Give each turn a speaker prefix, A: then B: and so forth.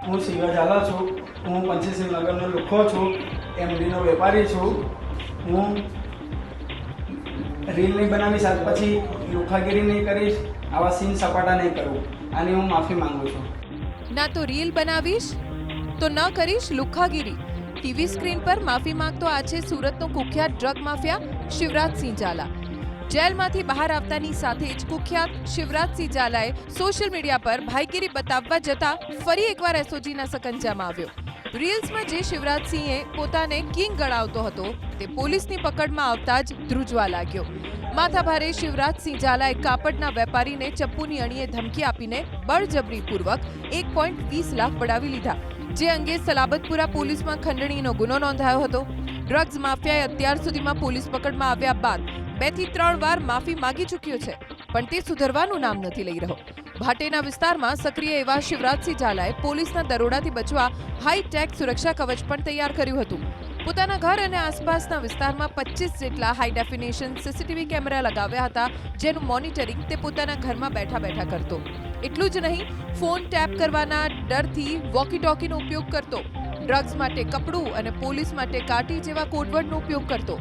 A: હું શિવા ઝાલા છું. હું પંચશીલનગરનો લુખ્ખો છું. એમડીનો વેપારી છું. હું રીલ નહીં બનાવીશ, આજ પછી લુખાગીરી નહીં કરીશ, આવા સીન સપાટા નહીં કરું. આની હું માફી માંગુ છું.
B: ના તો રીલ બનાવીશ તો ન કરીશ લુખ્ખાગીરી. ટીવી સ્ક્રીન પર માફી માંગતો આ છે સુરતનો કુખ્યાત ડ્રગ માફિયા શિવરાજસિંહ ઝાલા. જેલમાંથી બહાર આવતાની સાથે જ કુખ્યાત શિવરાજસિંહ ઝાલાએ સોશિયલ મીડિયા પર ભાઈગીરી બતાવવા જતા ફરી એકવાર એસઓજીના સકંજામાં આવ્યો. રીલ્સમાં જે શિવરાજસિંહે પોતાને કિંગ ગણાવતો હતો તે પોલીસની પકડમાં આવતા જ ધ્રુજવા લાગ્યો. માથાભારે શિવરાજસિંહ ઝાલાએ કાપડના વેપારીને ચપ્પુની અણીએ ધમકી આપીને બળજબરીપૂર્વક 1.20 લાખ પડાવી લીધા, જે અંગે સલાબતપુરા પોલીસમાં ખંડણીનો ગુનો નોંધાયો હતો. ડ્રગ્સ માફિયાએ અત્યાર સુધીમાં પોલીસ પકડમાં આવ્યા બાદ 2 થી 3 વાર માફી માંગી ચૂક્યો છે, પણ તે સુધરવાનું નામ નથી લઈ રહ્યો. ભાટેના વિસ્તારમાં સક્રિય એવા શિવરાજસિંહ ઝાલાએ પોલીસના દરોડાથી બચવા હાઈટેક સુરક્ષા કવચ પણ તૈયાર કર્યું હતું. પોતાના ઘર અને આસપાસના વિસ્તારમાં 25 જેટલા હાઈ ડેફિનેશન સીસીટીવી કેમેરા લગાવ્યા હતા, જેનું મોનિટરિંગ તે પોતાના ઘરમાં બેઠા બેઠા કરતો. એટલું જ નહીં, ફોન ટેપ કરવાના ડરથી વોકી ટોકીનો ઉપયોગ કરતો, ડ્રગ્સ માટે કપડું અને પોલીસ માટે કાટી જેવા કોડવર્ડનો ઉપયોગ કરતો.